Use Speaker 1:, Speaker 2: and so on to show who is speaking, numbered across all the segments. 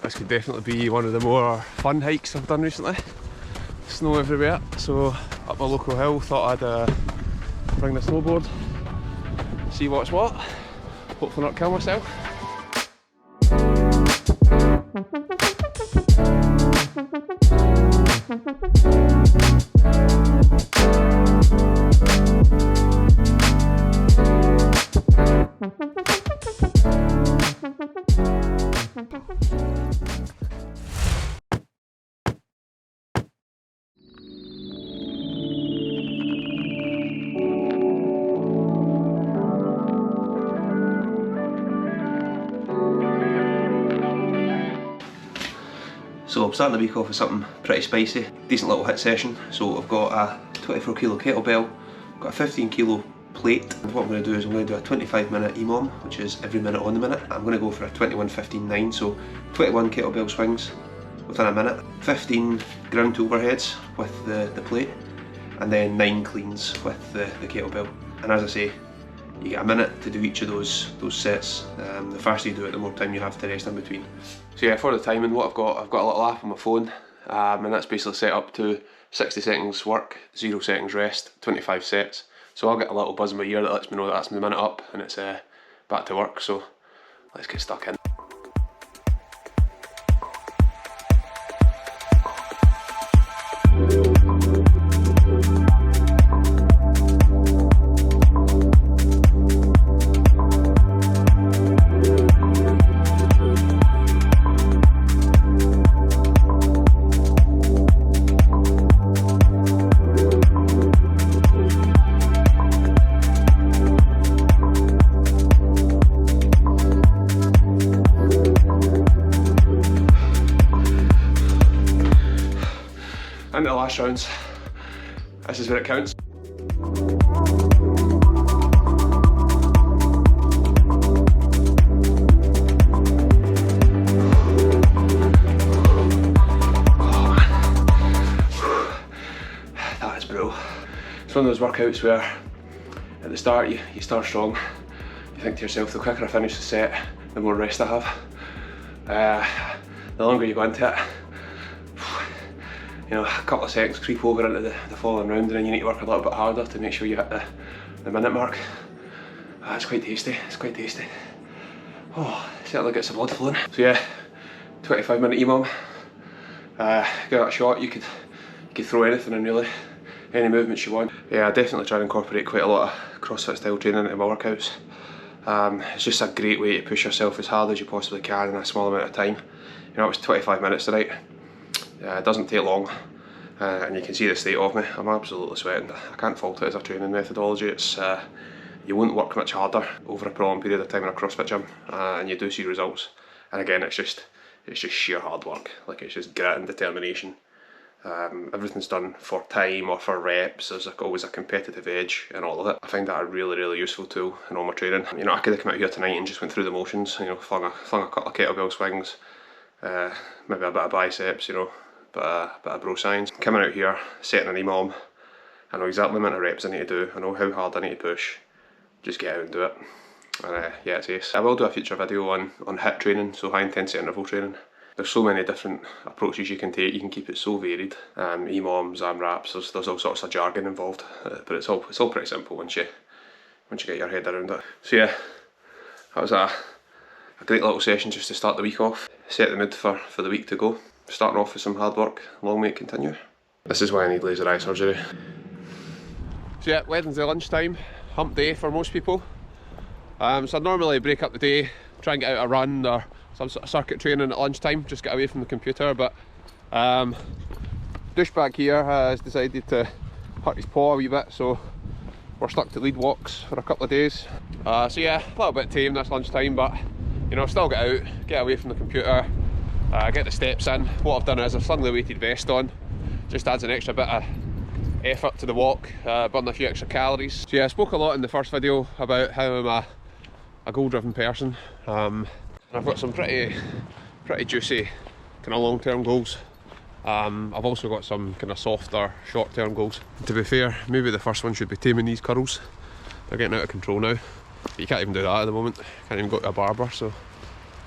Speaker 1: This could definitely be one of the more fun hikes I've done recently. Snow everywhere, so up my local hill, thought I'd bring the snowboard, see what's what, hopefully not kill myself. So I'm starting the week off with something pretty spicy, decent little hit session. So I've got a 24 kilo kettlebell, got a 15 kilo plate, and what I'm going to do is I'm going to do a 25-minute EMOM, which is every minute on the minute. I'm going to go for a 21-15-9, so 21 kettlebell swings within a minute, 15 ground to overheads with the plate, and then 9 cleans with the kettlebell. And as I say, you get a minute to do each of those sets. The faster you do it, the more time you have to rest in between. So yeah, for the timing, what I've got a little app on my phone, and that's basically set up to 60 seconds work, 0 seconds rest, 25 sets. So I'll get a little buzz in my ear that lets me know that that's my minute up and it's back to work. So let's get stuck in. Into the last rounds. This is where it counts. That is brutal. It's one of those workouts where at the start you start strong. You think to yourself, the quicker I finish the set, the more rest I have. The longer you go into it, you know, a couple of seconds creep over into the following round, and then you need to work a little bit harder to make sure you hit the minute mark. It's quite tasty, it's quite tasty. Oh, certainly gets the blood flowing. So yeah, 25-minute EMOM. Give it a shot. You could throw anything in really, any movements you want. Yeah, I definitely try and incorporate quite a lot of CrossFit style training into my workouts. It's just a great way to push yourself as hard as you possibly can in a small amount of time. You know, it was 25 minutes tonight. It doesn't take long, and you can see the state of me. I'm absolutely sweating. I can't fault it as a training methodology. It's you won't work much harder over a prolonged period of time in a CrossFit gym, and you do see results. And again, it's just sheer hard work. Like, it's just grit and determination. Everything's done for time or for reps. There's always a competitive edge in all of it. I find that a really, really useful tool in all my training. You know, I could have come out here tonight and just went through the motions. You know, flung a couple of kettlebell swings, maybe a bit of biceps. You know. Bit of bro science. Coming out here, setting an EMOM, I know exactly the amount of reps I need to do, I know how hard I need to push, just get out and do it. And yeah, it's ace. I will do a future video on HIIT training, so high intensity interval training. There's so many different approaches you can take, you can keep it so varied. EMOMs, AMRAPs, there's all sorts of jargon involved, but it's all pretty simple once you get your head around it. So yeah, that was a great little session just to start the week off, set the mood for the week to go. Starting off with some hard work, long may it continue. This is why I need laser eye surgery. So yeah, Wednesday lunchtime, hump day for most people. So I normally break up the day, try and get out a run or some sort of circuit training at lunchtime, just get away from the computer, but douchebag here has decided to hurt his paw a wee bit, so we're stuck to lead walks for a couple of days. So yeah, a little bit tame this lunchtime, but you know, still get out, get away from the computer, get the steps in. What I've done is I've slung the weighted vest on, just adds an extra bit of effort to the walk, burn a few extra calories. So yeah, I spoke a lot in the first video about how I'm a goal-driven person, and I've got some pretty juicy kind of long-term goals. I've also got some kind of softer, short-term goals. To be fair, maybe the first one should be taming these curls. They're getting out of control now, but you can't even do that at the moment. Can't even go to a barber, so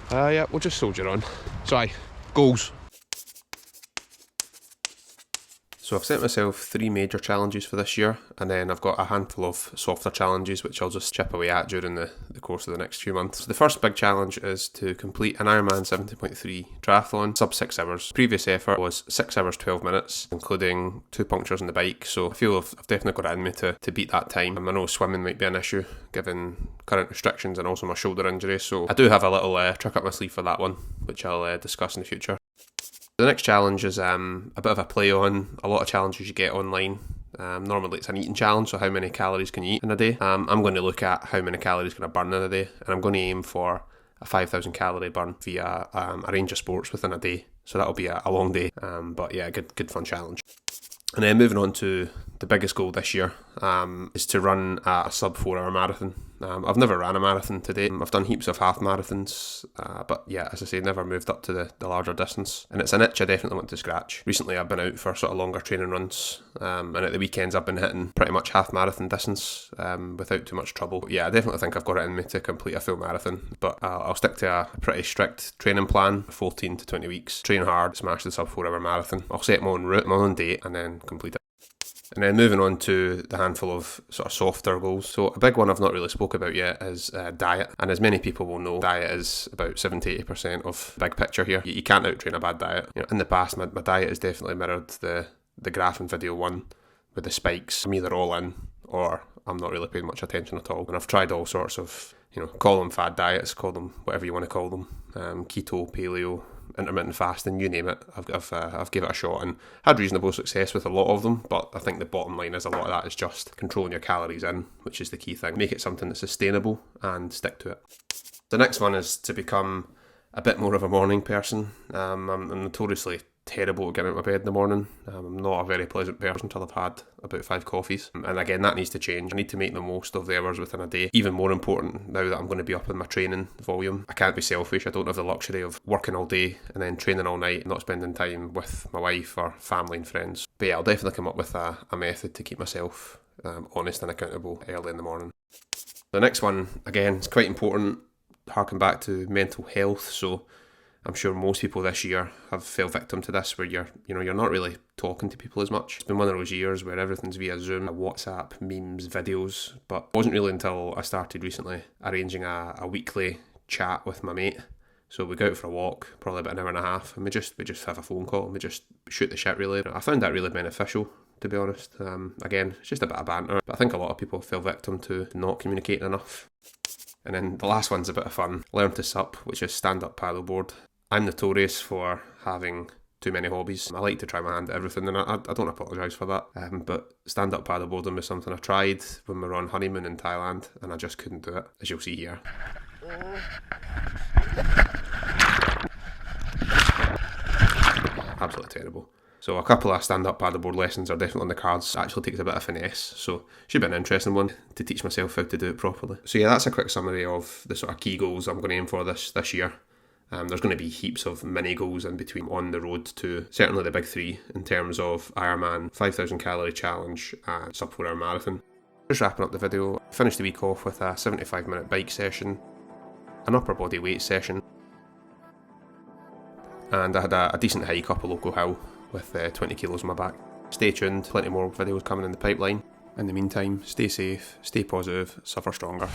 Speaker 1: yeah, we'll just soldier on. So
Speaker 2: Goals.
Speaker 1: So I've set myself 3 major challenges for this year, and then I've got a handful of softer challenges which I'll just chip away at during the course of the next few months. So the first big challenge is to complete an Ironman 70.3 triathlon, sub 6 hours. Previous effort was 6 hours 12 minutes, including 2 punctures on the bike, so I feel I've definitely got it in me to beat that time. I know swimming might be an issue given current restrictions and also my shoulder injury, so I do have a little trick up my sleeve for that one, which I'll discuss in the future. The next challenge is a bit of a play on a lot of challenges you get online. Normally it's an eating challenge, so how many calories can you eat in a day? I'm going to look at how many calories can I burn in a day, and I'm going to aim for a 5,000 calorie burn via a range of sports within a day. So that'll be a long day, but yeah, good fun challenge. And then moving on to the biggest goal this year is to run a sub 4 hour marathon. I've never ran a marathon to date. I've done heaps of half marathons, but yeah, as I say, never moved up to the larger distance. And it's an itch I definitely want to scratch. Recently I've been out for sort of longer training runs, and at the weekends I've been hitting pretty much half marathon distance without too much trouble. But yeah, I definitely think I've got it in me to complete a full marathon, but I'll stick to a pretty strict training plan, 14 to 20 weeks. Train hard, smash the sub 4 hour marathon. I'll set my own route, my own date, and then complete it. And then moving on to the handful of sort of softer goals. So a big one I've not really spoke about yet is diet. And as many people will know, diet is about 70-80% of the big picture here. You can't out-train a bad diet. You know, in the past, my diet has definitely mirrored the graph in video 1 with the spikes. I'm either all in or I'm not really paying much attention at all. And I've tried all sorts of, call them fad diets, call them whatever you want to call them. Keto, paleo, intermittent fasting, you name it. I've given it a shot and had reasonable success with a lot of them, but I think the bottom line is a lot of that is just controlling your calories in, which is the key thing. Make it something that's sustainable and stick to it. The next one is to become a bit more of a morning person. I'm notoriously terrible at getting out of bed in the morning. I'm not a very pleasant person until I've had about 5 coffees. And again, that needs to change. I need to make the most of the hours within a day. Even more important now that I'm going to be up in my training volume. I can't be selfish. I don't have the luxury of working all day and then training all night, not spending time with my wife or family and friends. But yeah, I'll definitely come up with a method to keep myself honest and accountable early in the morning. The next one, again, is quite important. Harking back to mental health. So I'm sure most people this year have fell victim to this, where you're not really talking to people as much. It's been one of those years where everything's via Zoom, WhatsApp, memes, videos. But it wasn't really until I started recently arranging a weekly chat with my mate. So we go out for a walk, probably about an hour and a half, and we just have a phone call and we just shoot the shit really. I found that really beneficial, to be honest. Again, it's just a bit of banter, but I think a lot of people fell victim to not communicating enough. And then the last one's a bit of fun. Learn to sup, which is stand-up paddleboard. I'm notorious for having too many hobbies. I like to try my hand at everything, and I don't apologise for that. But stand-up paddleboarding was something I tried when we were on honeymoon in Thailand, and I just couldn't do it, as you'll see here. Absolutely terrible. So a couple of stand-up paddleboard lessons are definitely on the cards. It actually takes a bit of finesse, so should be an interesting one to teach myself how to do it properly. So yeah, that's a quick summary of the sort of key goals I'm going to aim for this year. There's going to be heaps of mini goals in between on the road to certainly the big 3 in terms of Ironman, 5,000 calorie challenge and sub 4 hour marathon. Just wrapping up the video, finished the week off with a 75-minute bike session, an upper body weight session, and I had a decent hike up a local hill with 20 kilos on my back. Stay tuned, plenty more videos coming in the pipeline. In the meantime, stay safe, stay positive, suffer stronger.